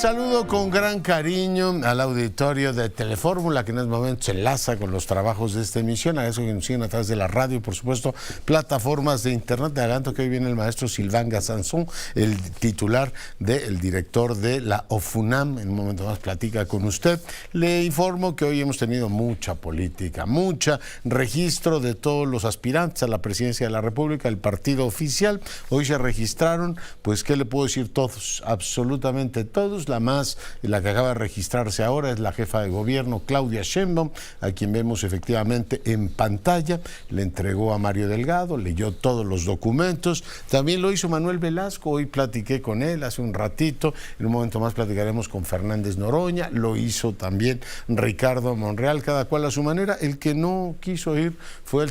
Saludo con gran cariño al auditorio de Telefórmula, que en este momento se enlaza con los trabajos de esta emisión. Agradezco que nos sigan a través de la radio, por supuesto, plataformas de internet. Te adelanto que hoy viene el maestro Sylvain Gassanson, el titular el director de la OFUNAM. En un momento más platica con usted. Le informo que hoy hemos tenido mucha política, mucha registro de todos los aspirantes a la presidencia de la República, el partido oficial. Hoy se registraron, pues, ¿qué le puedo decir? Todos, absolutamente todos. La que acaba de registrarse ahora es la jefa de gobierno, Claudia Sheinbaum, a quien vemos efectivamente en pantalla. Le entregó a Mario Delgado, leyó todos los documentos. También lo hizo Manuel Velasco, hoy platiqué con él hace un ratito. En un momento más platicaremos con Fernández Noroña. Lo hizo también Ricardo Monreal, cada cual a su manera. El que no quiso ir fue el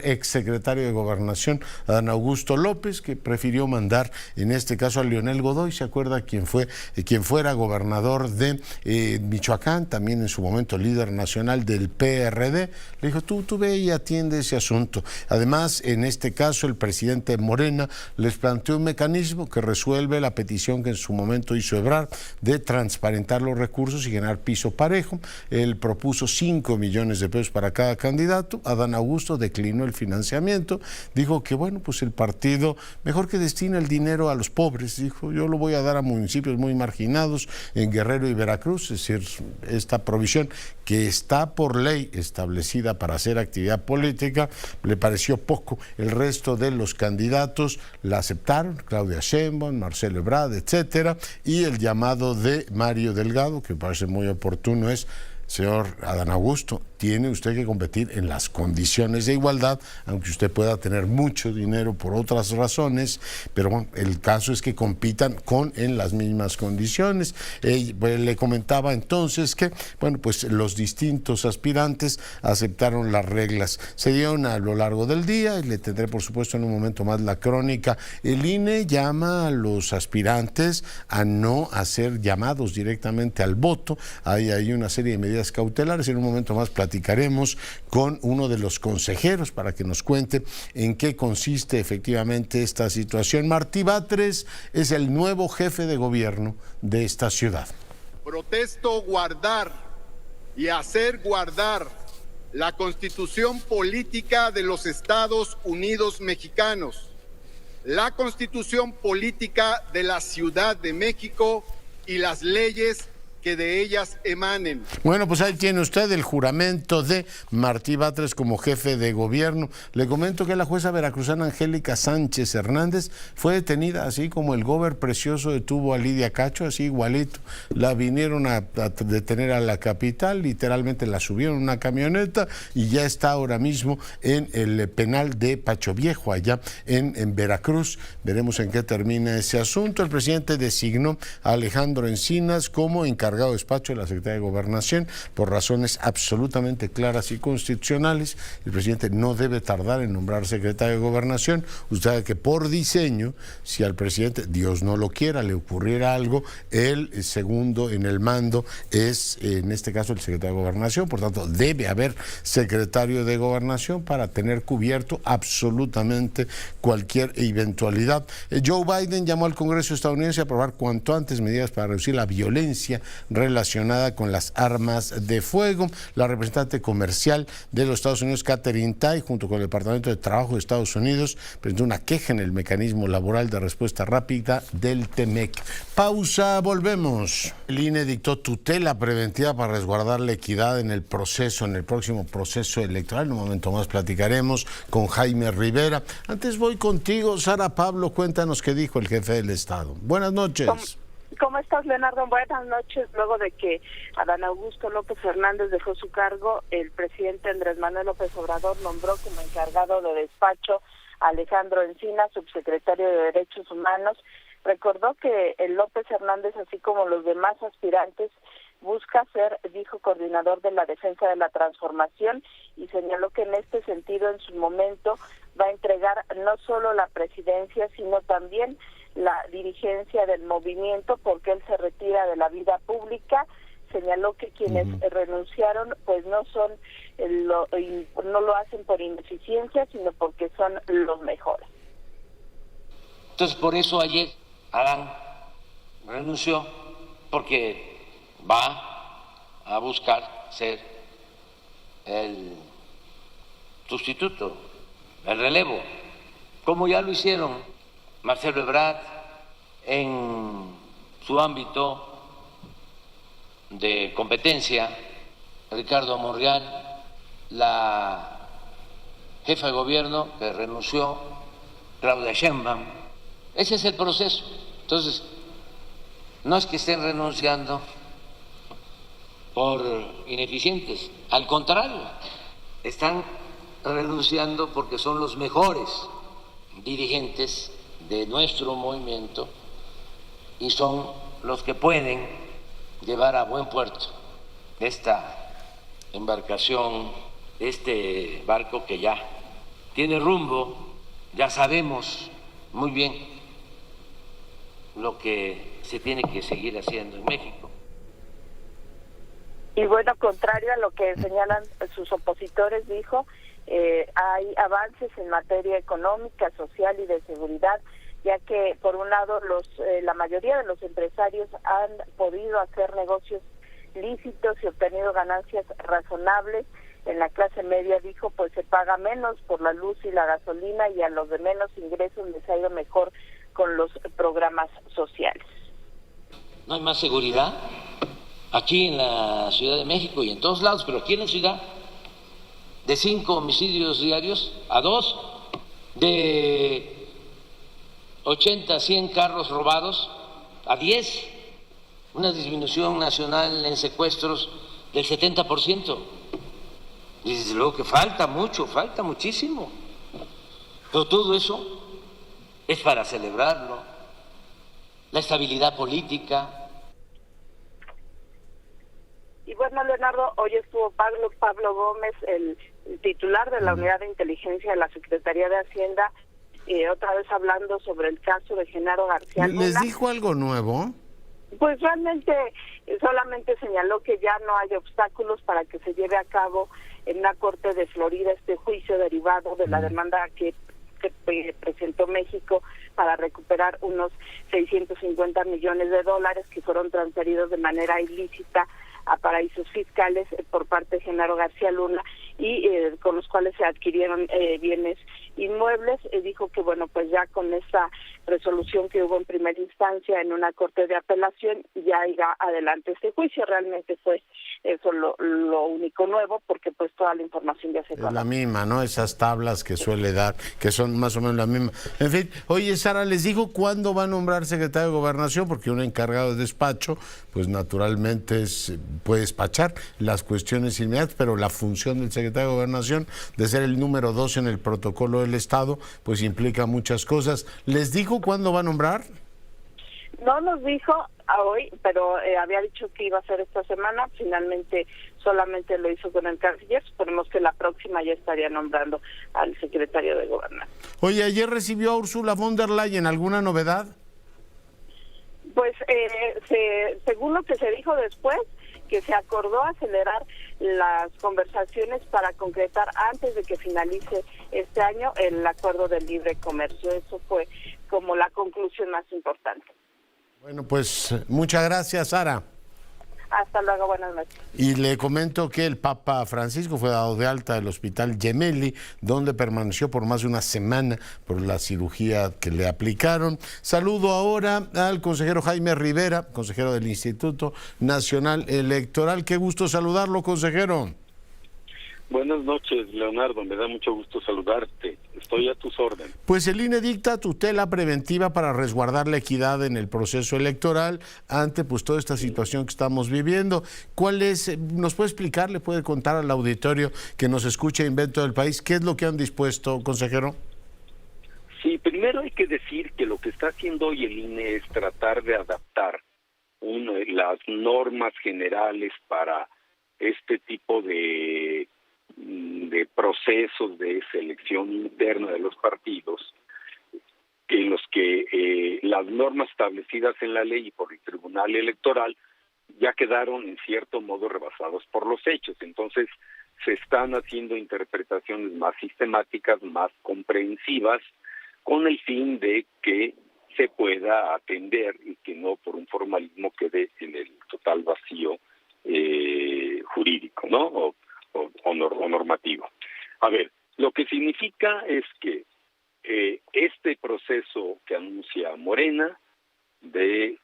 exsecretario de Gobernación, Adán Augusto López, que prefirió mandar, en este caso, a Leonel Godoy. ¿Se acuerda quien fuera gobernador de Michoacán, también en su momento líder nacional del PRD? Le dijo, tú ve y atiende ese asunto. Además, en este caso, el presidente Morena les planteó un mecanismo que resuelve la petición que en su momento hizo Ebrard de transparentar los recursos y generar piso parejo. Él propuso 5 millones de pesos para cada candidato. Adán Augusto declinó el financiamiento, dijo que, bueno, pues el partido mejor que destine el dinero a los pobres. Dijo, yo lo voy a dar a municipios muy marginados en Guerrero y Veracruz. Es decir, esta provisión que está por ley establecida para hacer actividad política le pareció poco. El resto de los candidatos la aceptaron, Claudia Sheinbaum, Marcelo Ebrard, etcétera, y el llamado de Mario Delgado, que me parece muy oportuno, es: señor Adán Augusto, tiene usted que competir en las condiciones de igualdad, aunque usted pueda tener mucho dinero por otras razones, pero bueno, el caso es que compitan en las mismas condiciones. Pues, le comentaba entonces que, bueno, pues los distintos aspirantes aceptaron las reglas. Se dieron a lo largo del día, y le tendré por supuesto en un momento más la crónica. El INE llama a los aspirantes a no hacer llamados directamente al voto. Hay una serie de medidas cautelares. En un momento más platicaremos con uno de los consejeros para que nos cuente en qué consiste efectivamente esta situación. Martí Batres es el nuevo jefe de gobierno de esta ciudad. Protesto guardar y hacer guardar la Constitución política de los Estados Unidos mexicanos, la Constitución política de la Ciudad de México y las leyes que de ellas emanen. Bueno, pues ahí tiene usted el juramento de Martí Batres como jefe de gobierno. Le comento que la jueza veracruzana Angélica Sánchez Hernández fue detenida, así como el gober precioso detuvo a Lidia Cacho, así igualito. La vinieron a detener a la capital, literalmente la subieron en una camioneta y ya está ahora mismo en el penal de Pacho Viejo, allá en Veracruz. Veremos en qué termina ese asunto. El presidente designó a Alejandro Encinas como encargado de despacho de la Secretaría de Gobernación por razones absolutamente claras y constitucionales. El presidente no debe tardar en nombrar secretario de Gobernación. Usted sabe que por diseño, si al presidente, Dios no lo quiera, le ocurriera algo, el segundo en el mando es, en este caso, el secretario de Gobernación. Por tanto, debe haber secretario de Gobernación para tener cubierto absolutamente cualquier eventualidad. Joe Biden llamó al Congreso estadounidense a aprobar cuanto antes medidas para reducir la violencia relacionada con las armas de fuego. La representante comercial de los Estados Unidos, Katherine Tai, junto con el Departamento de Trabajo de Estados Unidos, presentó una queja en el mecanismo laboral de respuesta rápida del TEMEC. Pausa, volvemos. El INE dictó tutela preventiva para resguardar la equidad en el próximo proceso electoral. En un momento más platicaremos con Jaime Rivera. Antes voy contigo, Sara Pablo, cuéntanos qué dijo el jefe del Estado. Buenas noches. ¿Cómo estás, Leonardo? Buenas noches. Luego de que Adán Augusto López Hernández dejó su cargo, el presidente Andrés Manuel López Obrador nombró como encargado de despacho a Alejandro Encinas, subsecretario de Derechos Humanos. Recordó que el López Hernández, así como los demás aspirantes, busca ser, dijo, coordinador de la defensa de la transformación, y señaló que en este sentido, en su momento, va a entregar no solo la presidencia, sino también la dirigencia del movimiento, porque él se retira de la vida pública. Señaló que quienes renunciaron pues no lo hacen por ineficiencia, sino porque son los mejores. Entonces, por eso ayer Adán renunció porque va a buscar ser el sustituto, el relevo, como ya lo hicieron Marcelo Ebrard en su ámbito de competencia, Ricardo Monreal, la jefa de gobierno que renunció, Claudia Sheinbaum. Ese es el proceso. Entonces, no es que estén renunciando por ineficientes, al contrario, están renunciando porque son los mejores dirigentes de nuestro movimiento y son los que pueden llevar a buen puerto esta embarcación, este barco que ya tiene rumbo. Ya sabemos muy bien lo que se tiene que seguir haciendo en México. Y bueno, contrario a lo que señalan sus opositores, dijo, hay avances en materia económica, social y de seguridad, ya que por un lado la mayoría de los empresarios han podido hacer negocios lícitos y obtenido ganancias razonables. En la clase media, dijo, pues se paga menos por la luz y la gasolina, y a los de menos ingresos les ha ido mejor con los programas sociales. No hay más seguridad aquí en la Ciudad de México y en todos lados, pero aquí en la ciudad, de 5 homicidios diarios a 2, de 80 a 100 carros robados a 10, una disminución nacional en secuestros del 70%. Y desde luego que falta mucho, falta muchísimo. Pero todo eso es para celebrarlo. La estabilidad política. Y bueno, Leonardo, hoy estuvo Pablo Gómez, el titular de la Unidad de Inteligencia de la Secretaría de Hacienda, otra vez hablando sobre el caso de Genaro García Luna. ¿Les dijo algo nuevo? Pues realmente solamente señaló que ya no hay obstáculos para que se lleve a cabo en una corte de Florida este juicio derivado de la demanda que presentó México para recuperar unos 650 millones de dólares que fueron transferidos de manera ilícita a paraísos fiscales por parte de Genaro García Luna y con los cuales se adquirieron bienes inmuebles. Dijo que bueno, pues ya con esta resolución que hubo en primera instancia en una corte de apelación, ya irá adelante este juicio. Realmente fue eso lo único nuevo, porque pues toda la información ya se conoce. Es la misma, ¿no? Esas tablas que suele dar, que son más o menos la misma. En fin, oye, Sara, les digo cuándo va a nombrar secretario de Gobernación, porque un encargado de despacho, pues naturalmente puede despachar las cuestiones inmediatas, pero la función del secretario de Gobernación, de ser el número 2 en el protocolo del Estado, pues implica muchas cosas. ¿Les dijo cuándo va a nombrar? No nos dijo a hoy, pero había dicho que iba a ser esta semana. Finalmente solamente lo hizo con el canciller. Esperemos que la próxima ya estaría nombrando al secretario de Gobernación. Oye, ayer recibió a Ursula von der Leyen, ¿alguna novedad? Pues según lo que se dijo después, que se acordó acelerar las conversaciones para concretar antes de que finalice este año el acuerdo de libre comercio. Eso fue como la conclusión más importante. Bueno, pues muchas gracias, Sara. Hasta luego, buenas noches. Y le comento que el Papa Francisco fue dado de alta del Hospital Gemelli, donde permaneció por más de una semana por la cirugía que le aplicaron. Saludo ahora al consejero Jaime Rivera, consejero del Instituto Nacional Electoral. Qué gusto saludarlo, consejero. Buenas noches, Leonardo, me da mucho gusto saludarte. Estoy a tus órdenes. Pues el INE dicta tutela preventiva para resguardar la equidad en el proceso electoral ante pues toda esta situación que estamos viviendo. ¿Cuál es? ¿Nos puede explicar, le puede contar al auditorio que nos escucha en todo el país qué es lo que han dispuesto, consejero? Sí, primero hay que decir que lo que está haciendo hoy el INE es tratar de adaptar las normas generales para este tipo de procesos de selección interna de los partidos, en los que las normas establecidas en la ley y por el Tribunal Electoral ya quedaron en cierto modo rebasados por los hechos. Entonces se están haciendo interpretaciones más sistemáticas, más comprensivas, con el fin de que se pueda atender y que no por un formalismo quede en el total vacío jurídico, ¿no? O normativo. A ver, lo que significa es que este proceso que anuncia Morena de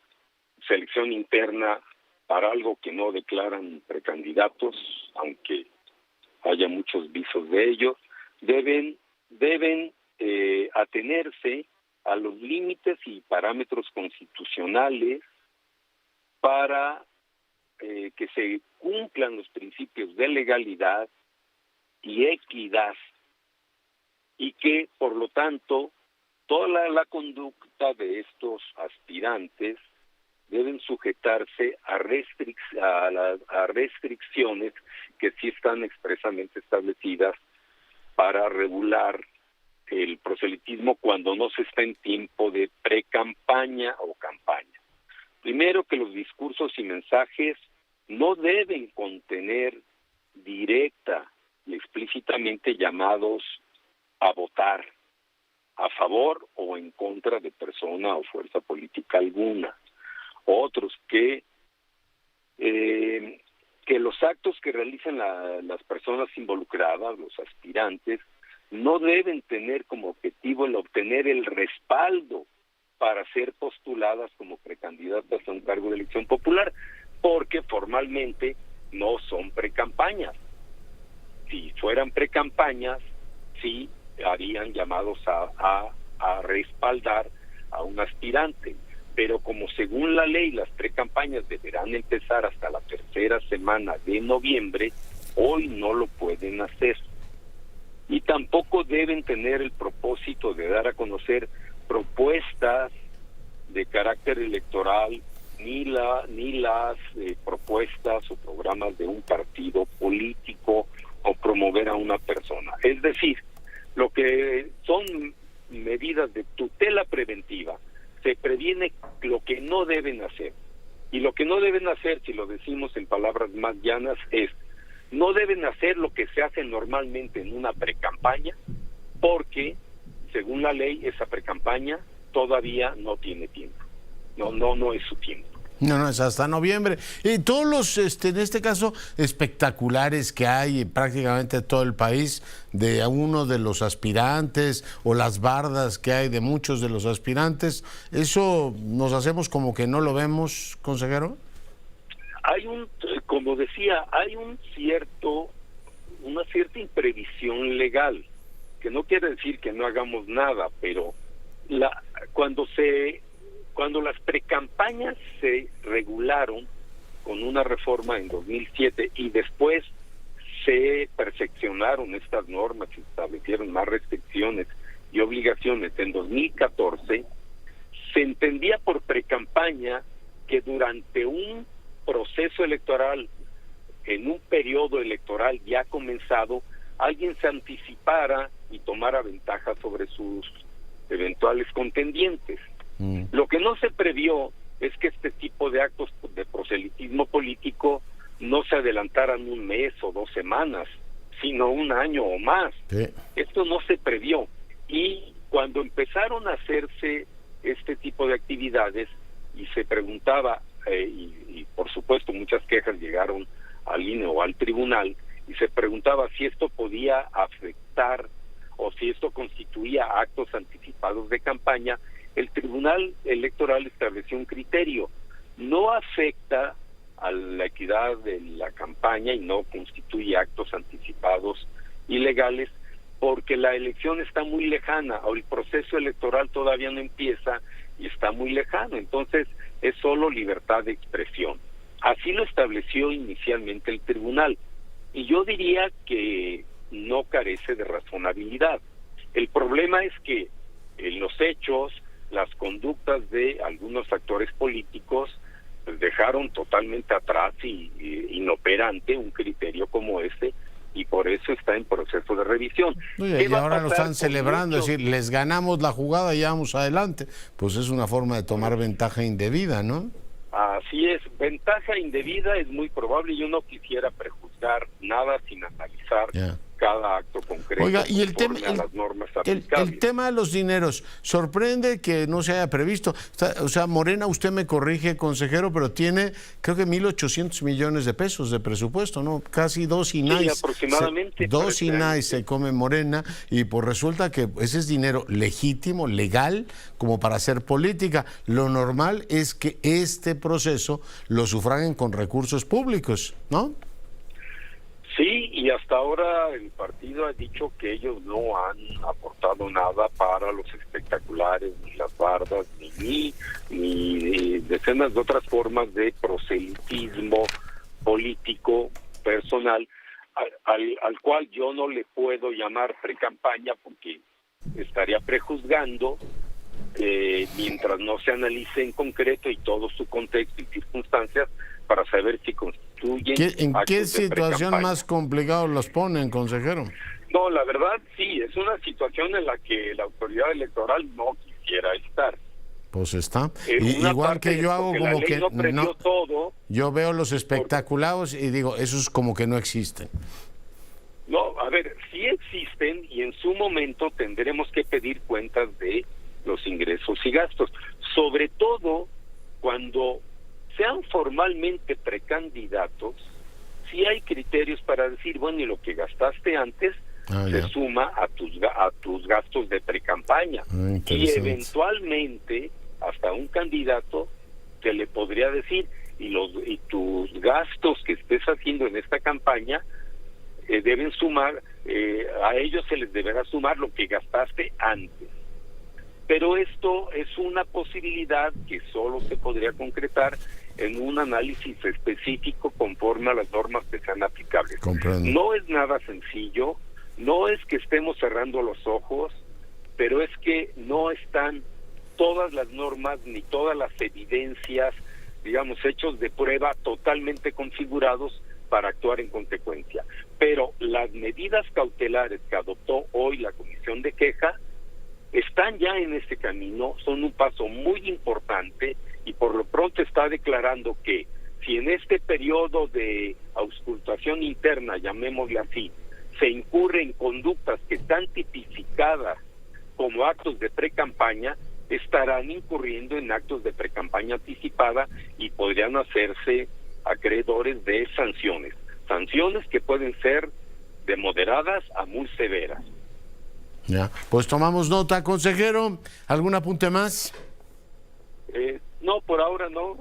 selección interna para algo que no declaran precandidatos, aunque haya muchos visos de ello, deben atenerse a los límites y parámetros constitucionales para que se cumplan los principios de legalidad y equidad, y que, por lo tanto, toda la conducta de estos aspirantes deben sujetarse a restricciones que sí están expresamente establecidas para regular el proselitismo cuando no se está en tiempo de pre-campaña o campaña. Primero, que los discursos y mensajes no deben contener directa y explícitamente llamados a votar a favor o en contra de persona o fuerza política alguna. Otros, que los actos que realizan las personas involucradas, los aspirantes, no deben tener como objetivo el obtener el respaldo para ser postuladas como precandidatas a un cargo de elección popular, porque formalmente no son precampañas. Si fueran precampañas, sí harían llamados a respaldar a un aspirante, pero como según la ley las precampañas deberán empezar hasta la tercera semana de noviembre, hoy no lo pueden hacer. Y tampoco deben tener el propósito de dar a conocer propuestas de carácter electoral, ni las propuestas o programas de un partido político o promover a una persona. Es decir, lo que son medidas de tutela preventiva, se previene lo que no deben hacer. Y lo que no deben hacer, si lo decimos en palabras más llanas, es no deben hacer lo que se hace normalmente en una precampaña, porque según la ley esa precampaña todavía no tiene tiempo. No es su tiempo. No, es hasta noviembre. Y todos los, en este caso, espectaculares que hay en prácticamente todo el país de uno de los aspirantes o las bardas que hay de muchos de los aspirantes, ¿eso nos hacemos como que no lo vemos, consejero? Como decía, hay una cierta imprevisión legal, que no quiere decir que no hagamos nada, pero cuando las precampañas se regularon con una reforma en 2007 y después se perfeccionaron estas normas y establecieron más restricciones y obligaciones en 2014, se entendía por precampaña que durante un proceso electoral, en un periodo electoral ya comenzado, alguien se anticipara y tomara ventaja sobre sus eventuales contendientes. Lo que no se previó es que este tipo de actos de proselitismo político no se adelantaran un mes o 2 semanas, sino un año o más. Sí. Esto no se previó. Y cuando empezaron a hacerse este tipo de actividades y se preguntaba, y por supuesto muchas quejas llegaron al INE o al tribunal, y se preguntaba si esto podía afectar o si esto constituía actos anticipados de campaña, el Tribunal Electoral estableció un criterio: no afecta a la equidad de la campaña y no constituye actos anticipados ilegales, porque la elección está muy lejana o el proceso electoral todavía no empieza y está muy lejano, entonces es solo libertad de expresión. Así lo estableció inicialmente el tribunal, y yo diría que no carece de razonabilidad. El problema es que en los hechos, las conductas de algunos actores políticos pues dejaron totalmente atrás y inoperante un criterio como este, y por eso está en proceso de revisión. Y ahora lo están celebrando, es decir, les ganamos la jugada y ya vamos adelante. Pues es una forma de tomar ventaja indebida, ¿no? Así es, ventaja indebida es muy probable. Yo no quisiera prejuzgar nada sin analizar cada acto concreto. Oiga, y el tema, a las normas el tema de los dineros, sorprende que no se haya previsto. O sea, Morena, usted me corrige, consejero, pero tiene, creo que 1,800 millones de pesos de presupuesto, ¿no? Casi 2 INAI. Sí, aproximadamente. 2 INAI se come Morena, y pues resulta que ese es dinero legítimo, legal, como para hacer política. Lo normal es que este proceso lo sufraguen con recursos públicos, ¿no? Sí, y hasta ahora el partido ha dicho que ellos no han aportado nada para los espectaculares, ni las bardas, ni decenas de otras formas de proselitismo político personal, al cual yo no le puedo llamar precampaña porque estaría prejuzgando mientras no se analice en concreto y todo su contexto y circunstancias para saber si constituyen ¿En qué situación pre-campaña. más complicado los ponen, consejero? No, la verdad sí, es una situación en la que la autoridad electoral no quisiera estar. Pues está. Una Igual parte que yo hago porque como la ley que no previó todo. Yo veo los espectaculados y digo, esos como que no existen. No, a ver, sí existen y en su momento tendremos que pedir cuentas de los ingresos y gastos, sobre todo cuando sean formalmente precandidatos. Sí hay criterios para decir, bueno, y lo que gastaste antes se suma a tus gastos de precampaña, y eventualmente hasta un candidato se le podría decir, y tus gastos que estés haciendo en esta campaña deben sumar, a ellos se les deberá sumar lo que gastaste antes. Pero esto es una posibilidad que solo se podría concretar en un análisis específico conforme a las normas que sean aplicables. Comprendo. No es nada sencillo, no es que estemos cerrando los ojos, pero es que no están todas las normas ni todas las evidencias, digamos, hechos de prueba totalmente configurados para actuar en consecuencia. Pero las medidas cautelares que adoptó hoy la Comisión de Queja están ya en este camino, son un paso muy importante, y por lo pronto está declarando que si en este periodo de auscultación interna, llamémosle así, se incurre en conductas que están tipificadas como actos de precampaña, estarán incurriendo en actos de precampaña anticipada y podrían hacerse acreedores de sanciones que pueden ser de moderadas a muy severas. Ya, pues tomamos nota, consejero. ¿Algún apunte más? No, por ahora no.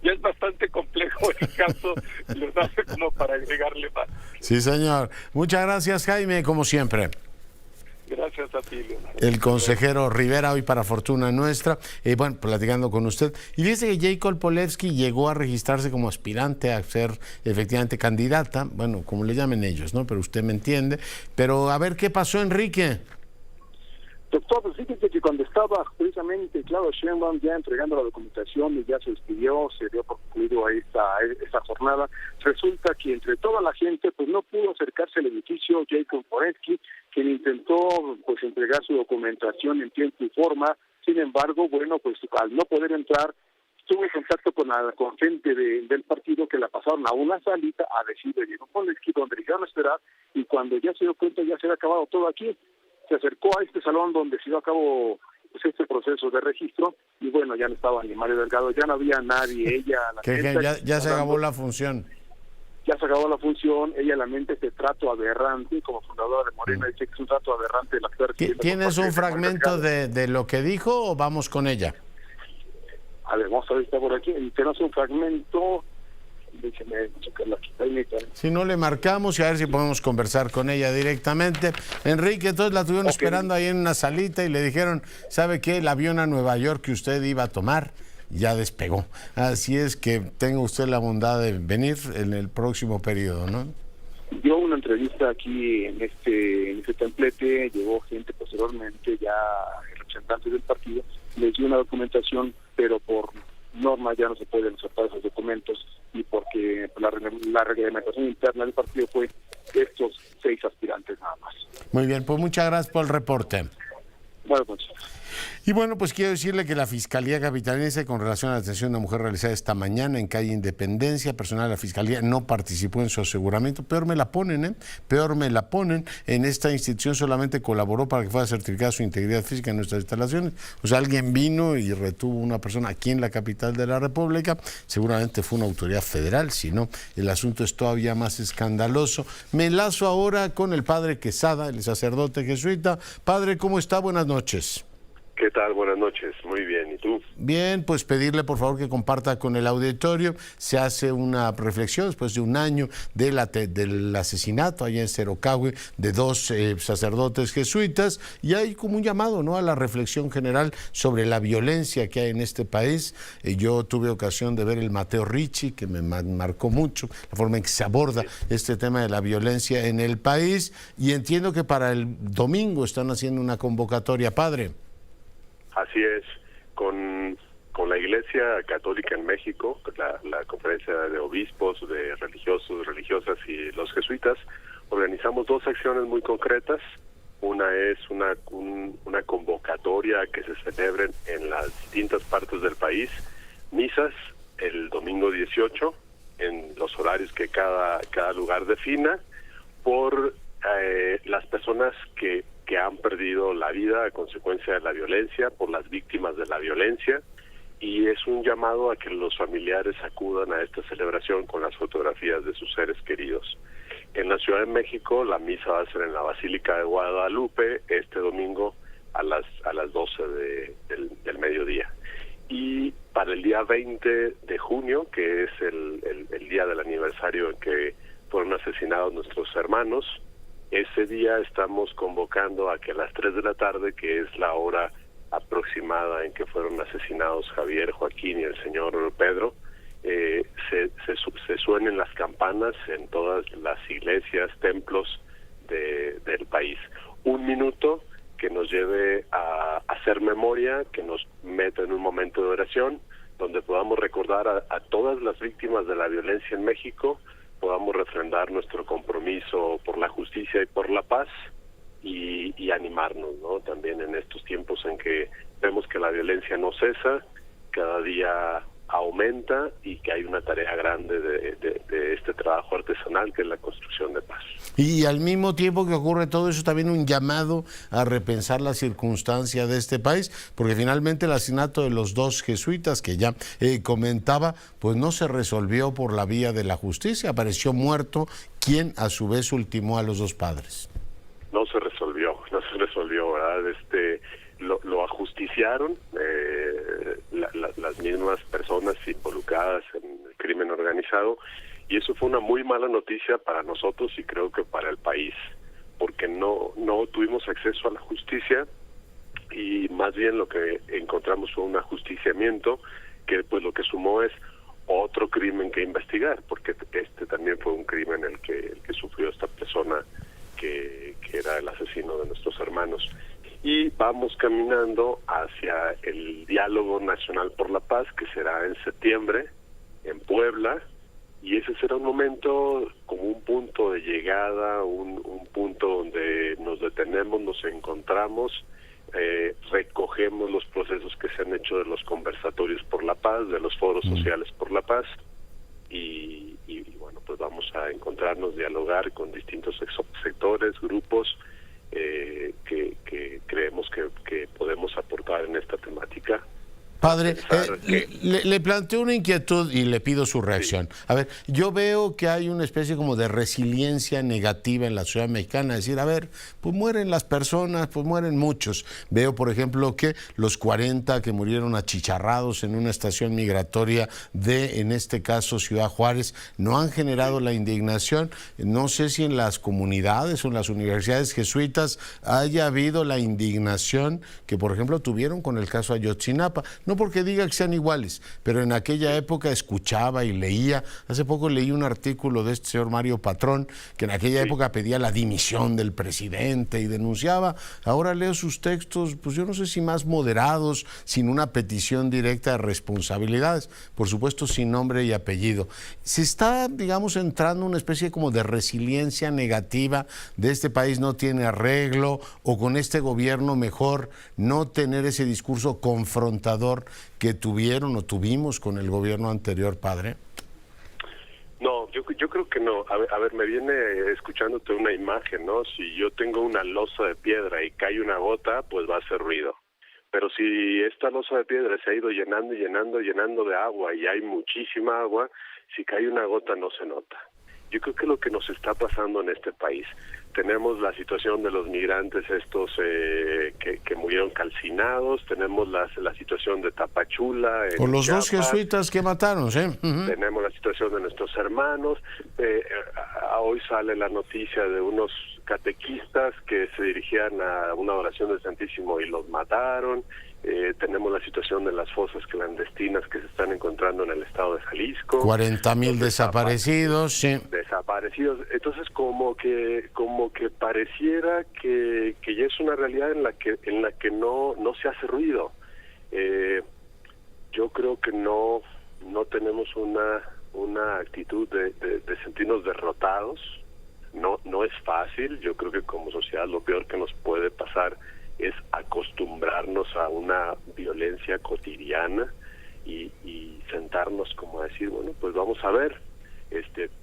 Ya es bastante complejo el caso, lo hace como para agregarle más. Sí, señor. Muchas gracias, Jaime, como siempre. Gracias a ti, Leonardo. El consejero Rivera, hoy para fortuna nuestra, bueno, platicando con usted. Y fíjese que Jacob Polewski llegó a registrarse como aspirante a ser efectivamente candidata, bueno, como le llamen ellos, ¿no? Pero usted me entiende. Pero a ver qué pasó, Enrique. Doctor, pues fíjese que cuando estaba precisamente Claudia Sheinbaum ya entregando la documentación y ya se despidió, se dio por concluido a esta jornada, resulta que entre toda la gente pues no pudo acercarse al edificio Jacob Polewski, quien intentó pues entregar su documentación en tiempo y forma. Sin embargo, bueno, pues al no poder entrar, tuvo contacto con gente del partido, que la pasaron a una salita a decir de Jacob Polewski, donde le hicieron esperar, y cuando ya se dio cuenta ya se había acabado todo aquí, se acercó a este salón donde se dio a cabo pues, este proceso de registro, y bueno, ya no estaba ni Mario Delgado, ya no había nadie. Ella ya se acabó la función. Ya se acabó la función, ella lamenta este trato aberrante, como fundadora de Morena, dice que es un trato aberrante de la actual. ¿Tienes un fragmento de lo que dijo o vamos con ella? A ver, vamos a ver, está por aquí, tenemos un fragmento. Déjeme checarlo aquí. Si no, le marcamos y a ver si podemos conversar con ella directamente. Enrique, entonces la tuvieron esperando ahí en una salita y le dijeron, ¿sabe qué? El avión a Nueva York que usted iba a tomar ya despegó. Así es que tenga usted la bondad de venir en el próximo periodo, ¿no? Dio una entrevista aquí en este templete, llegó gente posteriormente, ya representantes del partido, les dio una documentación, pero por norma ya no se pueden soltar esos documentos, y porque la reglamentación interna del partido fue estos 6 aspirantes nada más. Muy bien, pues muchas gracias por el reporte. Bueno, pues. Y bueno, pues quiero decirle que la Fiscalía Capitalina, con relación a la detención de una mujer realizada esta mañana en calle Independencia, personal de la Fiscalía no participó en su aseguramiento. Peor me la ponen, peor me la ponen. En esta institución solamente colaboró para que fuera certificada su integridad física en nuestras instalaciones. O sea, alguien vino y retuvo una persona aquí en la capital de la República. Seguramente fue una autoridad federal, si no, el asunto es todavía más escandaloso. Me enlazo ahora con el padre Quesada, el sacerdote jesuita. Padre, ¿cómo está? Buenas noches. ¿Qué tal? Buenas noches. Muy bien. ¿Y tú? Bien, pues pedirle por favor que comparta con el auditorio. Se hace una reflexión después de un año del asesinato allá en Cerocahue de dos sacerdotes jesuitas, y hay como un llamado, ¿no?, a la reflexión general sobre la violencia que hay en este país. Yo tuve ocasión de ver el Mateo Ricci, que me marcó mucho la forma en que se aborda este tema de la violencia en el país, y entiendo que para el domingo están haciendo una convocatoria, padre. Así es, con la Iglesia Católica en México, la Conferencia de Obispos, de religiosos, religiosas y los jesuitas, organizamos dos acciones muy concretas. Una es una convocatoria que se celebren en las distintas partes del país, misas el domingo 18, en los horarios que cada lugar defina, por las personas que han perdido la vida a consecuencia de la violencia, por las víctimas de la violencia, y es un llamado a que los familiares acudan a esta celebración con las fotografías de sus seres queridos. En la Ciudad de México la misa va a ser en la Basílica de Guadalupe este domingo a las 12 del mediodía. Y para el día 20 de junio, que es el día del aniversario en que fueron asesinados nuestros hermanos, ese día estamos convocando a que a las 3 de la tarde, que es la hora aproximada en que fueron asesinados Javier, Joaquín y el señor Pedro, se suenen las campanas en todas las iglesias, templos del país. Un minuto que nos lleve a hacer memoria, que nos meta en un momento de oración, donde podamos recordar a todas las víctimas de la violencia en México, podamos refrendar nuestro compromiso por la justicia y por la paz, y animarnos, ¿no?, también en estos tiempos en que vemos que la violencia no cesa, cada día aumenta, y que hay una tarea grande de este trabajo artesanal que es la construcción de paz. Y al mismo tiempo que ocurre todo eso, también un llamado a repensar la circunstancia de este país, porque finalmente el asesinato de los dos jesuitas que ya comentaba, pues no se resolvió por la vía de la justicia, apareció muerto quien a su vez ultimó a los dos padres. No se resolvió, ¿verdad? Lo ajusticiaron las mismas personas involucradas en el crimen organizado, y eso fue una muy mala noticia para nosotros y creo que para el país, porque no tuvimos acceso a la justicia, y más bien lo que encontramos fue un ajusticiamiento que pues lo que sumó es otro crimen que investigar, porque este también fue un crimen el que sufrió esta persona que era el asesino de nuestros hermanos. Y vamos caminando hacia el Diálogo Nacional por la Paz, que será en septiembre en Puebla, y ese será un momento como un punto de llegada, un punto donde nos detenemos, nos encontramos, recogemos los procesos que se han hecho de los conversatorios por la paz, de los foros sociales por la paz, y bueno, pues vamos a encontrarnos, dialogar con distintos sectores, grupos que creemos que podemos aportar en esta temática. Padre, le planteo una inquietud y le pido su reacción. Sí. A ver, yo veo que hay una especie como de resiliencia negativa en la ciudad mexicana, es decir, a ver, pues mueren las personas, pues mueren muchos. Veo, por ejemplo, que los 40 que murieron achicharrados en una estación migratoria en este caso, Ciudad Juárez, no han generado la indignación. No sé si en las comunidades o en las universidades jesuitas haya habido la indignación que, por ejemplo, tuvieron con el caso Ayotzinapa. no porque diga que sean iguales, pero en aquella época escuchaba y leía. Hace poco leí un artículo de este señor Mario Patrón, que en aquella época pedía la dimisión del presidente y denunciaba. Ahora leo sus textos, pues yo no sé si más moderados, sin una petición directa de responsabilidades, por supuesto sin nombre y apellido. Se está, digamos, entrando una especie como de resiliencia negativa de este país no tiene arreglo, o con este gobierno mejor no tener ese discurso confrontador que tuvieron o tuvimos con el gobierno anterior, padre. No, yo creo que no. A ver, me viene escuchándote una imagen, ¿no? Si yo tengo una losa de piedra y cae una gota, pues va a hacer ruido. Pero si esta losa de piedra se ha ido llenando de agua y hay muchísima agua, si cae una gota no se nota. Yo creo que lo que nos está pasando en este país, tenemos la situación de los migrantes estos que murieron calcinados, tenemos la situación de Tapachula. O los dos jesuitas que mataron, ¿sí? Tenemos la situación de nuestros hermanos. Hoy sale la noticia de unos catequistas que se dirigían a una oración del Santísimo y los mataron. Tenemos la situación de las fosas clandestinas que se están encontrando en el estado de Jalisco. 40,000 desaparecidos, sí. Desaparecidos. Entonces como que pareciera que ya es una realidad en la que no se hace ruido. Yo creo que no tenemos una actitud de sentirnos derrotados. No es fácil. Yo creo que como sociedad lo peor que nos puede pasar es acostumbrarnos a una violencia cotidiana y sentarnos como a decir, bueno, pues vamos a ver,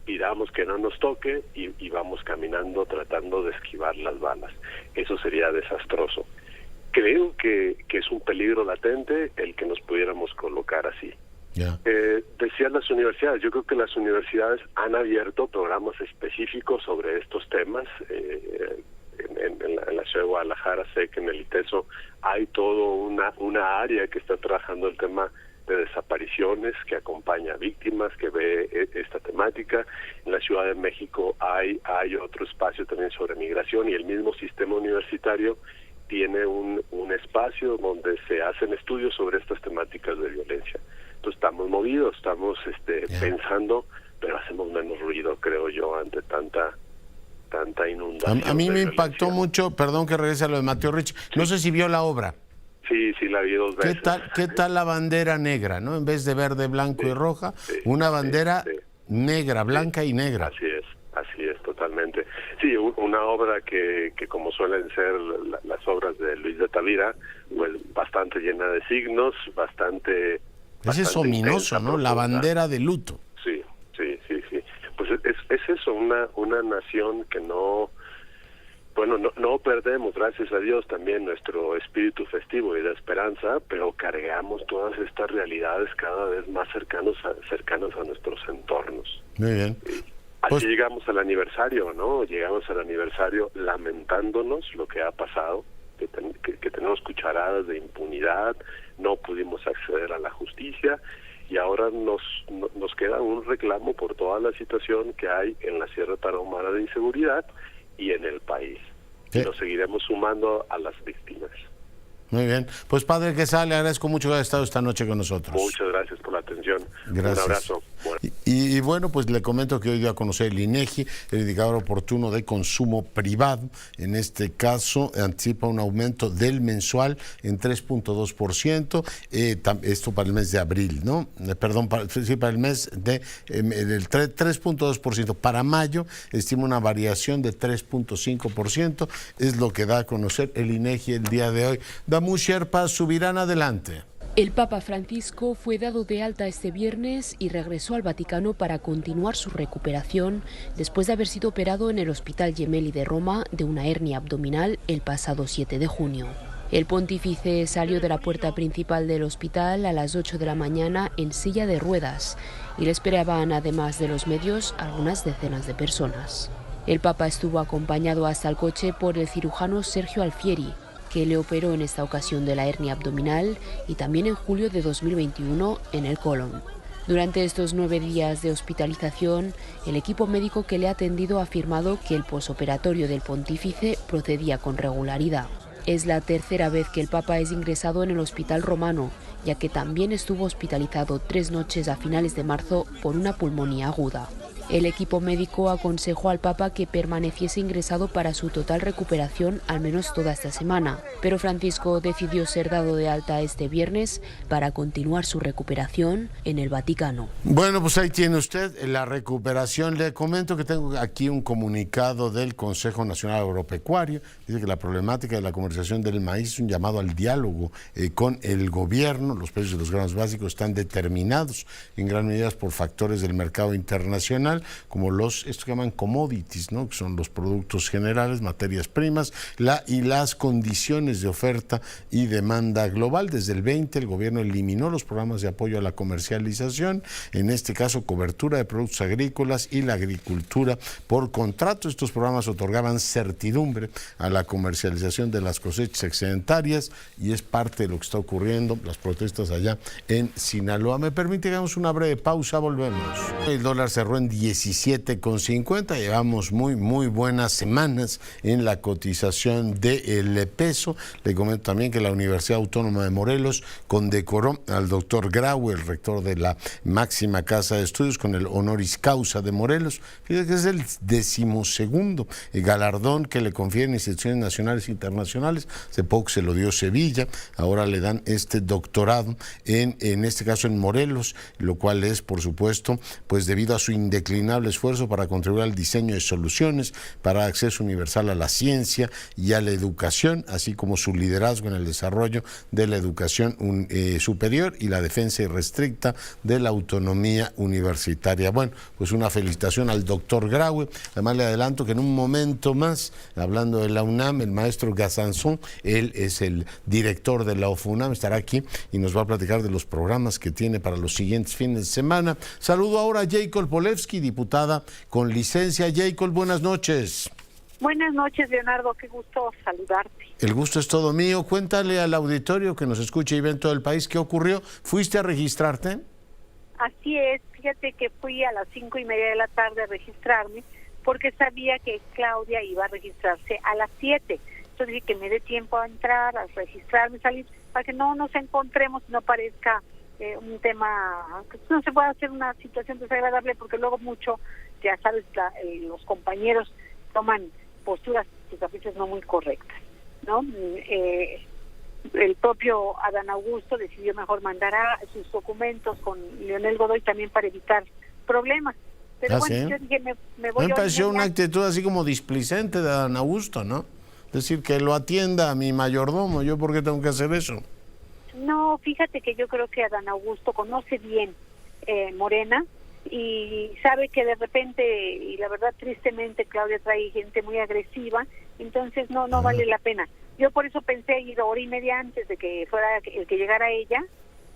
pidamos que no nos toque y vamos caminando tratando de esquivar las balas. Eso sería desastroso. Creo que es un peligro latente el que nos pudiéramos colocar así. Yeah. Decías las universidades, yo creo que las universidades han abierto programas específicos sobre estos temas. En la ciudad de Guadalajara, sé que en el ITESO hay todo una área que está trabajando el tema de desapariciones, que acompaña a víctimas, que ve esta temática. En la Ciudad de México hay otro espacio también sobre migración, y el mismo sistema universitario tiene un espacio donde se hacen estudios sobre estas temáticas de violencia. Entonces estamos movidos, estamos pensando, pero hacemos menos ruido, creo yo, ante tanta inundación. A mí me impactó mucho, perdón que regrese a lo de Mateo Rich, no sé si vio la obra. Sí, la vi 2 veces. ¿Qué tal la bandera negra, no? En vez de verde, blanco y roja, una bandera negra, blanca y negra. Así es, totalmente. Sí, una obra que como suelen ser las obras de Luis de Tavira, pues bastante llena de signos, bastante Ese es ominoso, ¿no? Profunda. La bandera de luto. Sí. Pues es eso, una nación que no perdemos, gracias a Dios, también nuestro espíritu festivo y de esperanza, pero cargamos todas estas realidades cada vez más cercanas a nuestros entornos. Muy bien. Así llegamos al aniversario, ¿no? Llegamos al aniversario lamentándonos lo que ha pasado, que tenemos cucharadas de impunidad, no pudimos acceder a la justicia, y ahora nos queda un reclamo por toda la situación que hay en la Sierra Tarahumara de inseguridad y en el país. Y nos seguiremos sumando a las víctimas. Muy bien. Pues padre Quesada, le agradezco mucho que haya estado esta noche con nosotros. Muchas gracias por la atención. Gracias. Un abrazo. Bueno. Y bueno, pues le comento que hoy dio a conocer el INEGI, el indicador oportuno de consumo privado. En este caso, anticipa un aumento del mensual en 3.2%. Esto para el mes de abril, ¿no? Perdón, para el mes de el 3.2%. Para mayo, estima una variación de 3.5%. Es lo que da a conocer el INEGI el día de hoy. Damu Sherpa, subirán adelante. El Papa Francisco fue dado de alta este viernes y regresó al Vaticano para continuar su recuperación después de haber sido operado en el Hospital Gemelli de Roma de una hernia abdominal el pasado 7 de junio. El pontífice salió de la puerta principal del hospital a las 8 de la mañana en silla de ruedas y le esperaban, además de los medios, algunas decenas de personas. El Papa estuvo acompañado hasta el coche por el cirujano Sergio Alfieri, que le operó en esta ocasión de la hernia abdominal y también en julio de 2021 en el colon. Durante estos 9 días de hospitalización, el equipo médico que le ha atendido ha afirmado que el posoperatorio del pontífice procedía con regularidad. Es la tercera vez que el Papa es ingresado en el hospital romano ya que también estuvo hospitalizado 3 noches a finales de marzo por una pulmonía aguda. El equipo médico aconsejó al Papa que permaneciese ingresado para su total recuperación al menos toda esta semana, pero Francisco decidió ser dado de alta este viernes para continuar su recuperación en el Vaticano. Bueno, pues ahí tiene usted la recuperación. Le comento que tengo aquí un comunicado del Consejo Nacional Agropecuario. Dice que la problemática de la comercialización del maíz es un llamado al diálogo con el gobierno. Los precios de los granos básicos están determinados en gran medida por factores del mercado internacional, como esto que llaman commodities, ¿no? Que son los productos generales, materias primas, y las condiciones de oferta y demanda global. Desde el 20 el gobierno eliminó los programas de apoyo a la comercialización, en este caso cobertura de productos agrícolas y la agricultura por contrato. Estos programas otorgaban certidumbre a la comercialización de las cosechas excedentarias y es parte de lo que está ocurriendo, las protestas allá en Sinaloa. Me permite que hagamos una breve pausa, volvemos. El dólar cerró en 17,50, llevamos muy buenas semanas en la cotización del peso. Le comento también que la Universidad Autónoma de Morelos condecoró al doctor Graue, el rector de la máxima casa de estudios, con el honoris causa de Morelos. Fíjate que es el 12º galardón que le confieren instituciones nacionales e internacionales. Hace poco se lo dio Sevilla, ahora le dan este doctorado en este caso en Morelos, lo cual es, por supuesto, pues debido a su indeclinable esfuerzo para contribuir al diseño de soluciones para acceso universal a la ciencia y a la educación, así como su liderazgo en el desarrollo de la educación superior y la defensa irrestricta de la autonomía universitaria. Bueno, pues una felicitación al doctor Graue. Además le adelanto que en un momento más, hablando de la UNAM, el maestro Gazanzón, él es el director de la OFUNAM, estará aquí y nos va a platicar de los programas que tiene para los siguientes fines de semana. Saludo ahora a Jacob Polewski, diputada con licencia. Jacob, buenas noches. Buenas noches, Leonardo, qué gusto saludarte. El gusto es todo mío. Cuéntale al auditorio que nos escucha y ve en todo el país qué ocurrió. ¿Fuiste a registrarte? Así es, fíjate que fui a las 5:30 de la tarde a registrarme porque sabía que Claudia iba a registrarse a las 7. Entonces dije que me dé tiempo a entrar, a registrarme, salir, para que no nos encontremos, no parezca un tema, no se puede hacer una situación desagradable, porque luego mucho, ya sabes, los compañeros toman posturas pues, a veces no muy correctas, ¿no? El propio Adán Augusto decidió mejor mandar a sus documentos con Leonel Godoy también para evitar problemas. Pero bueno, ¿sí? Yo dije, me voy a... Me pareció una actitud así como displicente de Adán Augusto, ¿no? Es decir, que lo atienda a mi mayordomo, ¿yo por qué tengo que hacer eso? No, fíjate que yo creo que Adán Augusto conoce bien Morena y sabe que de repente, y la verdad tristemente, Claudia trae gente muy agresiva, entonces no vale la pena. Yo por eso pensé ir hora y media antes de que fuera el que llegara ella.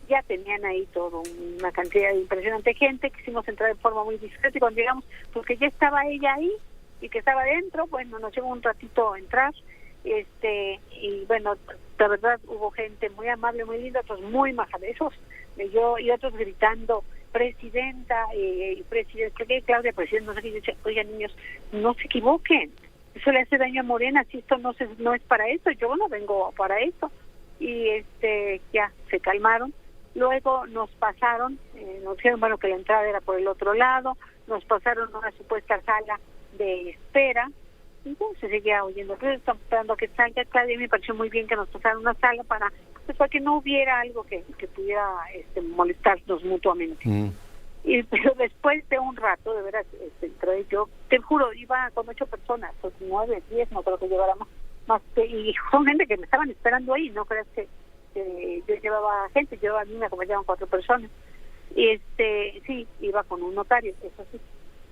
Ya tenían ahí todo, una cantidad de impresionante gente, quisimos entrar de forma muy discreta y cuando llegamos, porque ya estaba ella ahí y que estaba dentro, bueno, nos llevó un ratito a entrar, y bueno, la verdad hubo gente muy amable, muy linda, otros muy majaderos, y otros gritando presidenta, presidente, Claudia, presidente, no sé qué, y yo decía, oigan niños, no se equivoquen, eso le hace daño a Morena, si esto no es para eso, yo no vengo para eso. Y ya se calmaron. Luego nos pasaron, nos dijeron bueno que la entrada era por el otro lado, nos pasaron a una supuesta sala de espera, y bueno, se seguía oyendo, entonces estamos esperando a que salga Claudia, y me pareció muy bien que nos pasaran una sala para que no hubiera algo que pudiera molestarnos mutuamente. Pero después de un rato, de veras, entré yo, te juro, iba con 8 personas, 9, 10, no creo que llevara más, y son gente que me estaban esperando ahí, no creas que yo llevaba gente, a mí me acompañaban 4 personas, y sí, iba con un notario, eso sí,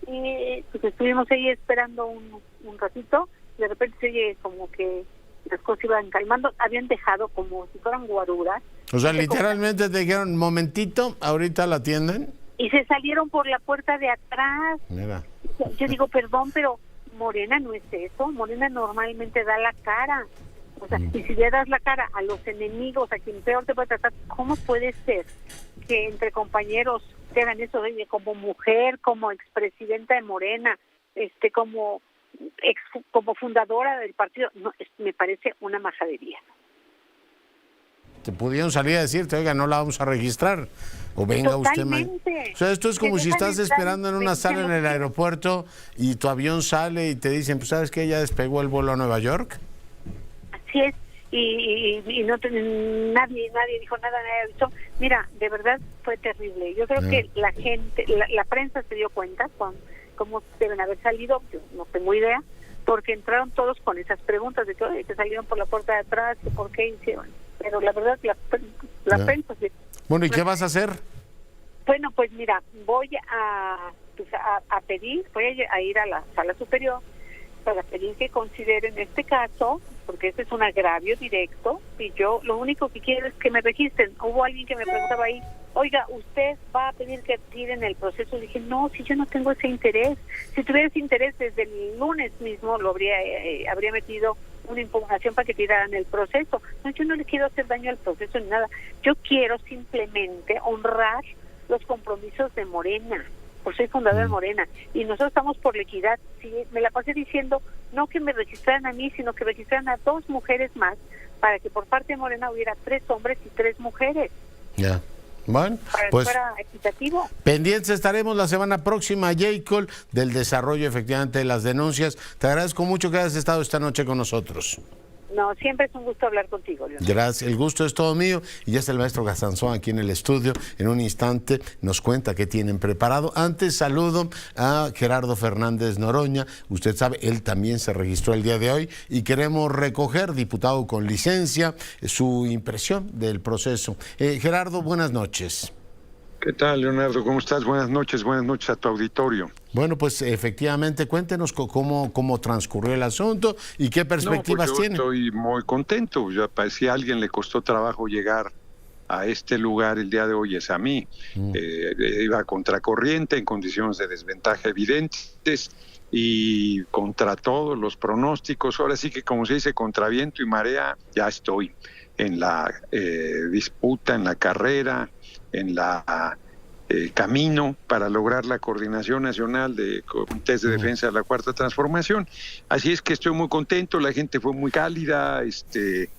y pues estuvimos ahí esperando un ratito, y de repente se oye como que las cosas iban calmando, habían dejado como si fueran guaruras. O sea, literalmente te dijeron, momentito, ahorita la atienden. Y se salieron por la puerta de atrás. Mira. Yo digo, perdón, pero Morena no es eso, Morena normalmente da la cara. O sea, y si le das la cara a los enemigos, a quien peor te puede tratar, ¿cómo puede ser que entre compañeros te hagan eso? Oye, como mujer, como expresidenta de Morena, como fundadora del partido, no, me parece una majadería. pudieron salir a decirte, oiga, no la vamos a registrar. O venga Totalmente. usted. O sea, esto es como si estás esperando en una sala en el aeropuerto y tu avión sale y te dicen, pues ¿sabes qué? Ya despegó el vuelo a Nueva York. Así es. Y no nadie dijo nada, nadie avisó. Mira, de verdad fue terrible. Yo creo que la gente, la prensa se dio cuenta con cómo deben haber salido, yo no tengo idea, porque entraron todos con esas preguntas de que, oye, que salieron por la puerta de atrás, que por qué hicieron. Pero la verdad, la prensa... Bueno, ¿y qué vas a hacer? Bueno, pues mira, voy a pedir, voy a ir a la sala superior para pedir que consideren este caso, porque este es un agravio directo, y yo lo único que quiero es que me registren. Hubo alguien que me preguntaba ahí, oiga, ¿usted va a pedir que tiren el proceso? Y dije, no, si yo no tengo ese interés. Si tuviera ese interés, desde el lunes mismo lo habría metido una impugnación para que tiraran el proceso. No, yo no le quiero hacer daño al proceso ni nada. Yo quiero simplemente honrar los compromisos de Morena, por ser fundadora de Morena, y nosotros estamos por la equidad. Sí, me la pasé diciendo, no que me registraran a mí, sino que registraran a 2 mujeres más, para que por parte de Morena hubiera 3 hombres y 3 mujeres. Ya. Bueno, para pues que fuera equitativo. Pendientes estaremos la semana próxima, Jacob, del desarrollo efectivamente de las denuncias. Te agradezco mucho que hayas estado esta noche con nosotros. No, siempre es un gusto hablar contigo, Leonardo. Gracias, el gusto es todo mío. Y ya está el maestro Castanzón aquí en el estudio. En un instante nos cuenta qué tienen preparado. Antes saludo a Gerardo Fernández Noroña. Usted sabe, él también se registró el día de hoy y queremos recoger, diputado con licencia, su impresión del proceso. Gerardo, buenas noches. ¿Qué tal, Leonardo? ¿Cómo estás? Buenas noches a tu auditorio. Bueno, pues efectivamente, cuéntenos cómo transcurrió el asunto y qué perspectivas tiene. Estoy muy contento. Si a alguien le costó trabajo llegar a este lugar el día de hoy es a mí. Iba a contracorriente, en condiciones de desventaja evidentes y contra todos los pronósticos. Ahora sí que, como se dice, contra viento y marea, ya estoy en la disputa, en la carrera, en la camino para lograr la coordinación nacional de comités de defensa de la Cuarta Transformación. Así es que estoy muy contento, la gente fue muy cálida, estoy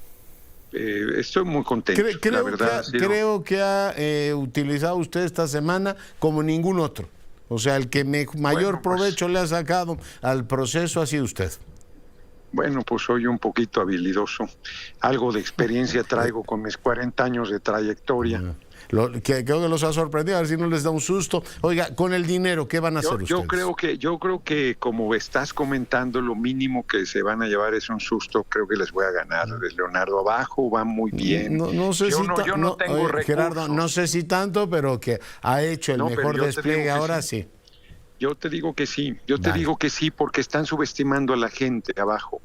muy contento. La verdad, creo que ha utilizado usted esta semana como ningún otro. O sea, el que mayor provecho le ha sacado al proceso ha sido usted. Bueno, pues soy un poquito habilidoso. Algo de experiencia traigo con mis 40 años de trayectoria. Creo que los ha sorprendido, a ver si no les da un susto. Oiga, con el dinero, ¿qué van a hacer ustedes? Yo creo que como estás comentando, lo mínimo que se van a llevar es un susto. Creo que les voy a ganar. Leonardo, abajo va muy bien. No sé si yo no tengo recursos. Gerardo, no sé si tanto, pero que ha hecho el mejor despliegue ahora sí. Yo te digo que sí, digo que sí, porque están subestimando a la gente abajo.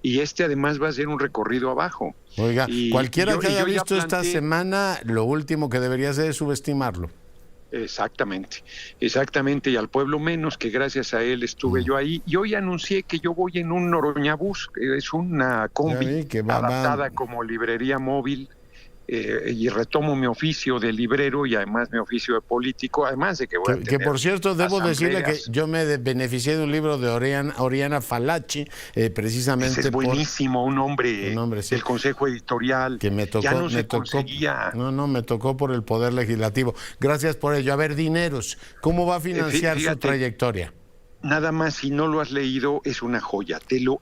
Y además va a ser un recorrido abajo. Oiga, cualquiera que haya visto esta semana, lo último que debería hacer es subestimarlo. Exactamente, y al pueblo menos, que gracias a él estuve yo ahí. Y hoy anuncié que yo voy en un Noroñabús, que es una combi adaptada como librería móvil. Y retomo mi oficio de librero y además mi oficio de político, además de que voy a tener que por cierto, debo decirle que yo me beneficié de un libro de Oriana Fallaci, precisamente. Ese es buenísimo, un hombre sí, del Consejo Editorial, que me tocó, ya no se conseguía. Me tocó por el Poder Legislativo. Gracias por ello. A ver, dineros, ¿cómo va a financiar su trayectoria? Nada más, si no lo has leído, es una joya. Te lo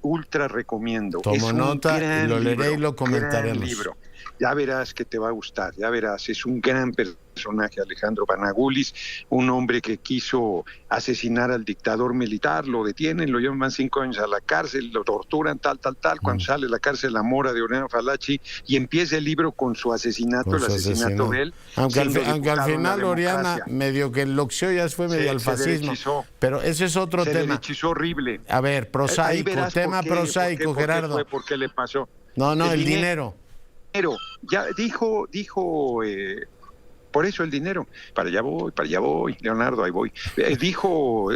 ultra recomiendo. Tomo nota, lo leeré y lo comentaremos. Libro. Ya verás que te va a gustar, ya verás, es un gran personaje, Alejandro Panagulis, un hombre que quiso asesinar al dictador militar, lo detienen, lo llevan 5 años a la cárcel, lo torturan, tal, cuando sale de la cárcel la mora de Oriana Fallaci, y empieza el libro con su asesinato, el asesinato de él. Aunque al final Oriana medio que enloqueció, ya fue medio al fascismo, pero ese es otro tema. Se le hechizó horrible. A ver, prosaico, tema prosaico, Gerardo. ¿Por qué le pasó? No, el dinero. Ya dijo, por eso el dinero, para allá voy, Leonardo, ahí voy. Dijo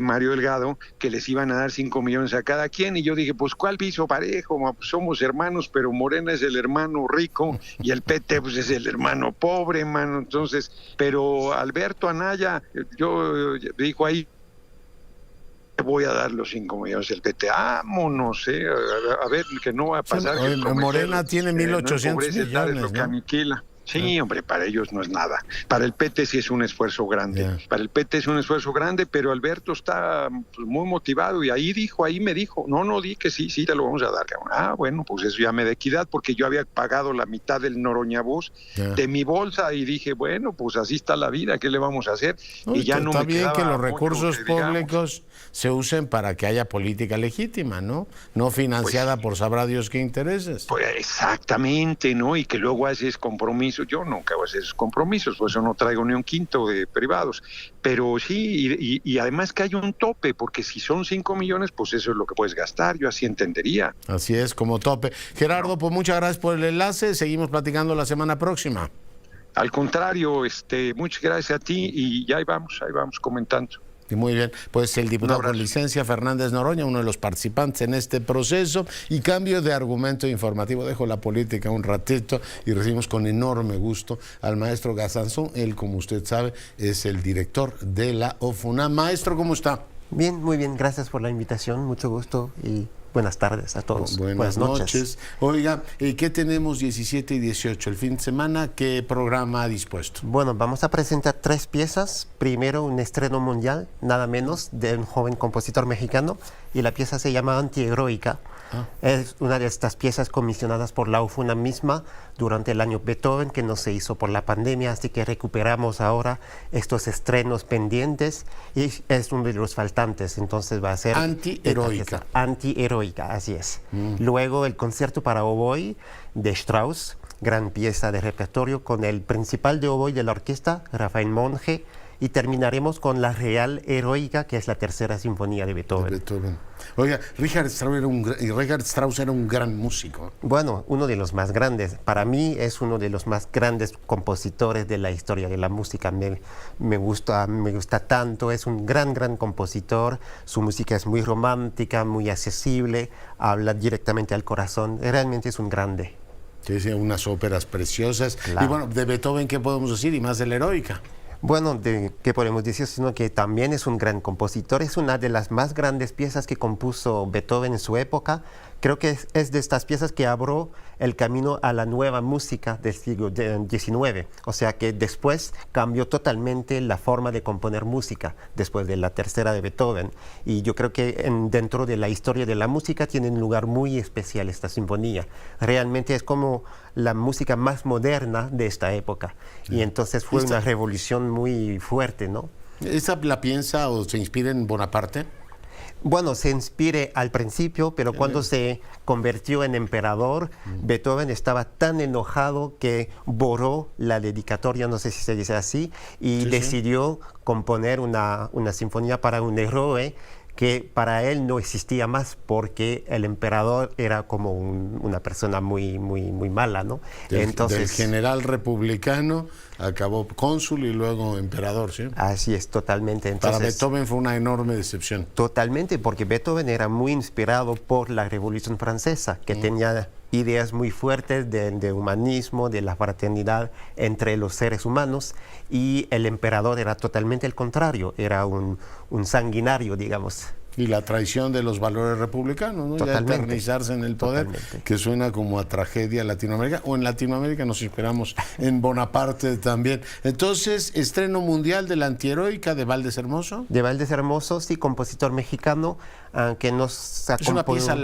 Mario Delgado que les iban a dar 5 millones a cada quien, y yo dije, pues ¿cuál piso parejo? Somos hermanos, pero Morena es el hermano rico y el PT pues es el hermano pobre, hermano. Entonces, pero Alberto Anaya, yo dijo ahí, voy a dar los 5 millones del PT. Vámonos, a ver, que no va a pasar. Sí, Morena tiene 1.800 millones, lo que ¿no? aniquila. Sí, hombre, para ellos no es nada. Para el PT sí es un esfuerzo grande. Yeah. Para el PT es un esfuerzo grande, pero Alberto está muy motivado y ahí me dijo, no di que sí, te lo vamos a dar. Bueno, pues eso ya me da equidad, porque yo había pagado la mitad del Noroñabús de mi bolsa y dije, bueno, pues así está la vida, ¿qué le vamos a hacer? Y ya no está me bien que los mucho, recursos públicos se usen para que haya política legítima, ¿no? No financiada por sabrá Dios qué intereses. Pues exactamente, ¿no? Y que luego haces compromisos. Yo nunca voy a hacer esos compromisos, por eso no traigo ni un quinto de privados. Pero sí, y además que hay un tope, porque si son 5 millones, pues eso es lo que puedes gastar, yo así entendería. Así es, como tope. Gerardo, pues muchas gracias por el enlace, seguimos platicando la semana próxima. Al contrario, muchas gracias a ti y ya ahí vamos comentando. Y muy bien, pues el diputado con licencia Fernández Noroña, uno de los participantes en este proceso. Y cambio de argumento informativo, dejo la política un ratito y recibimos con enorme gusto al maestro Gasanzón. Él, como usted sabe, es el director de la OFUNAM. Maestro, ¿cómo está? Bien, muy bien, gracias por la invitación, mucho gusto y buenas tardes a todos. Buenas noches. Oiga, ¿qué tenemos 17 y 18? El fin de semana, ¿qué programa ha dispuesto? Bueno, vamos a presentar 3 piezas. Primero, un estreno mundial, nada menos, de un joven compositor mexicano, y la pieza se llama Antiheroica. Es una de estas piezas comisionadas por la OFUNAM misma durante el año Beethoven, que no se hizo por la pandemia, así que recuperamos ahora estos estrenos pendientes y es uno de los faltantes, entonces va a ser Antiheroica. Antiheroica, así es. Luego el concierto para oboe de Strauss, gran pieza de repertorio con el principal de oboe de la orquesta, Rafael Monge, y terminaremos con la Real Heroica, que es la tercera sinfonía de Beethoven. Oiga, Richard Strauss era un gran músico. Bueno, uno de los más grandes. Para mí es uno de los más grandes compositores de la historia de la música. Me gusta tanto, es un gran compositor. Su música es muy romántica, muy accesible, habla directamente al corazón. Realmente es un grande. Sí, unas óperas preciosas. Claro. Y bueno, de Beethoven, ¿qué podemos decir? Y más de la Heroica. Bueno, ¿qué podemos decir? Sino que también es un gran compositor. Es una de las más grandes piezas que compuso Beethoven en su época. Creo que es de estas piezas que abrió el camino a la nueva música del siglo XIX. O sea que después cambió totalmente la forma de componer música, después de la tercera de Beethoven. Y yo creo que dentro de la historia de la música tiene un lugar muy especial esta sinfonía. Realmente es como la música más moderna de esta época. Y entonces fue una revolución muy fuerte, ¿no? ¿Esa la piensa o se inspira en Bonaparte? Bueno, se inspire al principio, pero cuando se convirtió en emperador, Beethoven estaba tan enojado que borró la dedicatoria, no sé si se dice así, y decidió componer una sinfonía para un héroe que para él no existía más porque el emperador era como una persona muy mala, ¿no? Entonces, del general republicano acabó cónsul y luego emperador, ¿sí? Así es, totalmente. Entonces, para Beethoven fue una enorme decepción. Totalmente, porque Beethoven era muy inspirado por la Revolución Francesa, que tenía ideas muy fuertes de humanismo, de la fraternidad entre los seres humanos, y el emperador era totalmente el contrario, era un sanguinario, digamos. Y la traición de los valores republicanos, ¿no? Ya eternizarse en el poder, que suena como a tragedia Latinoamérica, o en Latinoamérica nos inspiramos en Bonaparte también. Entonces, estreno mundial de la Antiheroica de Valdés Hermoso. De Valdés Hermoso, sí, compositor mexicano, que nos acompañó. ¿Es una pieza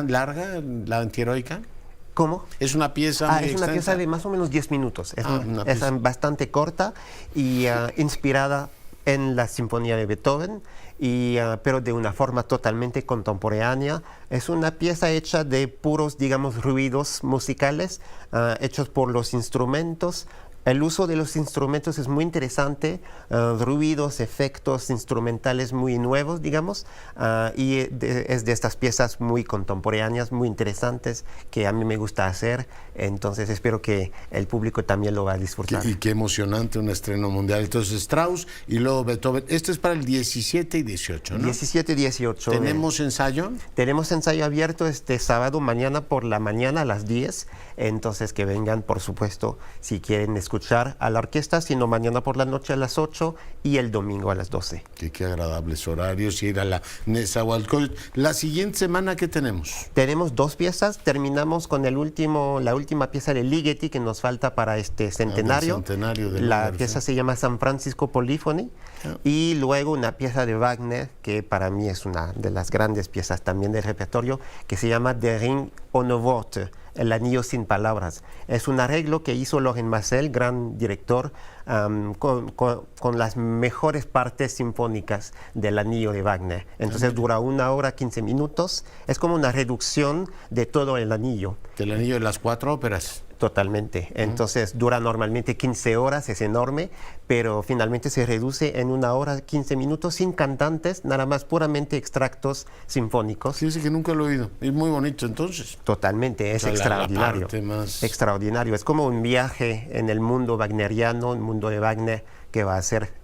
larga, la Antiheroica? ¿Cómo? Es una pieza muy es una pieza de más o menos 10 minutos. Es bastante corta y inspirada en la Sinfonía de Beethoven, pero de una forma totalmente contemporánea. Es una pieza hecha de puros, digamos, ruidos musicales, hechos por los instrumentos. El uso de los instrumentos es muy interesante, ruidos, efectos instrumentales muy nuevos, digamos, y es de estas piezas muy contemporáneas, muy interesantes, que a mí me gusta hacer, entonces espero que el público también lo va a disfrutar. Y qué emocionante un estreno mundial. Entonces Strauss y luego Beethoven. Esto es para el 17 y 18, ¿no? 17 y 18. ¿Tenemos ensayo? Tenemos ensayo abierto este sábado, mañana por la mañana a las 10, entonces que vengan, por supuesto, si quieren escuchar escuchar a la orquesta, sino mañana por la noche a las 8 y el domingo a las 12. Qué agradables horarios, ir a la Nezahualcóyotl. La siguiente semana, ¿qué tenemos? Tenemos 2 piezas, terminamos con la última pieza de Ligeti que nos falta para este centenario. La pieza se llama San Francisco Polyphony, y luego una pieza de Wagner, que para mí es una de las grandes piezas también del repertorio, que se llama Der Ring ohne Worte, El anillo sin palabras. Es un arreglo que hizo Loren Maazel, gran director, con las mejores partes sinfónicas del anillo de Wagner. Entonces dura 1 hora 15 minutos. Es como una reducción de todo el anillo. Del anillo de las 4 óperas. Totalmente. Entonces dura normalmente 15 horas, es enorme, pero finalmente se reduce en 1 hora 15 minutos sin cantantes, nada más puramente extractos sinfónicos. Sí, que nunca lo he oído. Es muy bonito entonces. Totalmente, es extraordinario. Extraordinario. Es como un viaje en el mundo wagneriano, el mundo de Wagner, que va a ser...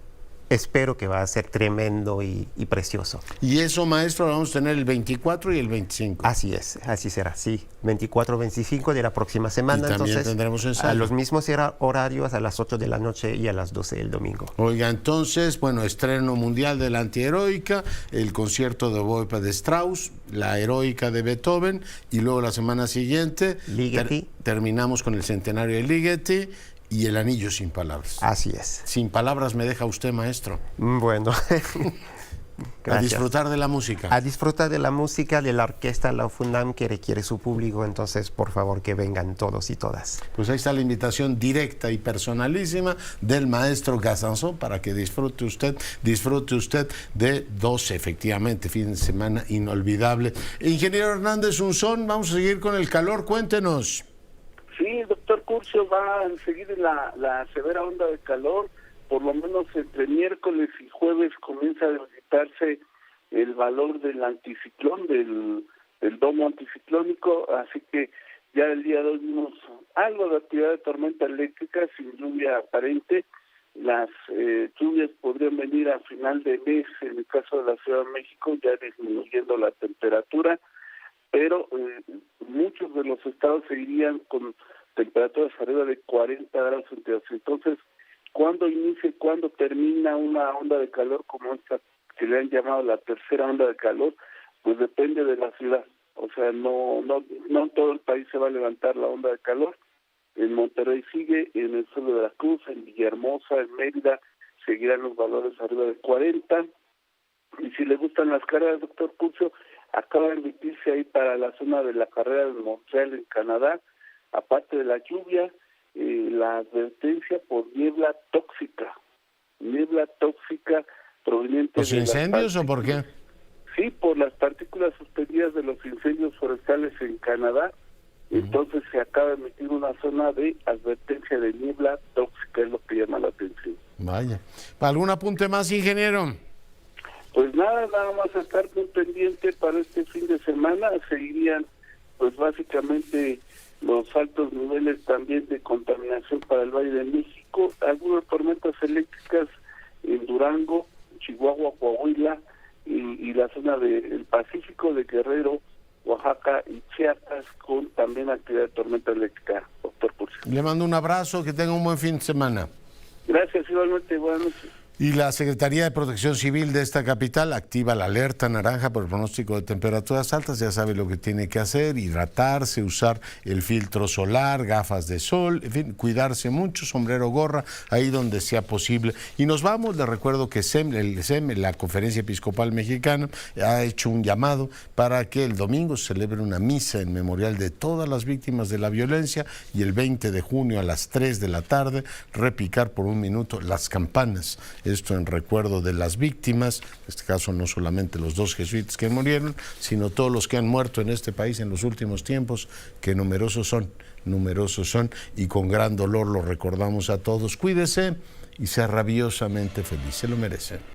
Espero que va a ser tremendo y precioso. Y eso, maestro, lo vamos a tener el 24 y el 25. Así es, así será, sí. 24-25 de la próxima semana. Y también entonces, tendremos ensayo. A los mismos horarios, a las 8 de la noche y a las 12 del domingo. Oiga, entonces, bueno, estreno mundial de la antiheroica, el concierto de oboe de Strauss, la heroica de Beethoven, y luego la semana siguiente terminamos con el centenario de Ligeti y el anillo sin palabras. Así es. Sin palabras me deja usted, maestro. Bueno. A disfrutar de la música. A disfrutar de la música de la orquesta La FUNAM que requiere su público, entonces por favor que vengan todos y todas. Pues ahí está la invitación directa y personalísima del maestro Gazanzó para que disfrute usted de 12, efectivamente, fin de semana inolvidable. Ingeniero Hernández Unzón, vamos a seguir con el calor, cuéntenos. Sí, el doctor Curcio va a seguir la severa onda de calor, por lo menos entre miércoles y jueves comienza a debilitarse el valor del anticiclón, del domo anticiclónico, así que ya el día de hoy vimos algo de actividad de tormenta eléctrica sin lluvia aparente. Las lluvias podrían venir a final de mes, en el caso de la Ciudad de México, ya disminuyendo la temperatura, pero muchos de los estados seguirían con temperaturas arriba de 40 grados centígrados. Entonces, ¿cuándo inicia y cuándo termina una onda de calor como esta que le han llamado la tercera onda de calor? Pues depende de la ciudad. O sea, no en todo el país se va a levantar la onda de calor. En Monterrey sigue, en el sur de Veracruz, en Villahermosa, en Mérida, seguirán los valores arriba de 40. Y si le gustan las carreras, doctor Curcio, acaba de emitirse ahí para la zona de la carrera de Montreal en Canadá, aparte de la lluvia, la advertencia por niebla tóxica proveniente ¿Los incendios o por qué? Sí, por las partículas suspendidas de los incendios forestales en Canadá. Entonces se acaba de emitir una zona de advertencia de niebla tóxica, es lo que llama la atención. Vaya. ¿Algún apunte más, ingeniero? Pues nada más estar muy pendiente para este fin de semana. Seguirían, pues básicamente, los altos niveles también de contaminación para el Valle de México, algunas tormentas eléctricas en Durango, Chihuahua, Coahuila y la zona del Pacífico de Guerrero, Oaxaca y Chiapas, con también actividad de tormenta eléctrica, doctor Curcio. Le mando un abrazo, que tenga un buen fin de semana. Gracias, igualmente, buenas noches. Y la Secretaría de Protección Civil de esta capital activa la alerta naranja por el pronóstico de temperaturas altas. Ya sabe lo que tiene que hacer: hidratarse, usar el filtro solar, gafas de sol, en fin, cuidarse mucho, sombrero, gorra, ahí donde sea posible. Y nos vamos, les recuerdo que el SEM, la Conferencia Episcopal Mexicana, ha hecho un llamado para que el domingo se celebre una misa en memorial de todas las víctimas de la violencia, y el 20 de junio a las 3 de la tarde repicar por 1 minuto las campanas. Esto en recuerdo de las víctimas, en este caso no solamente los 2 jesuitas que murieron, sino todos los que han muerto en este país en los últimos tiempos, que numerosos son, y con gran dolor los recordamos a todos. Cuídese y sea rabiosamente feliz, se lo merece.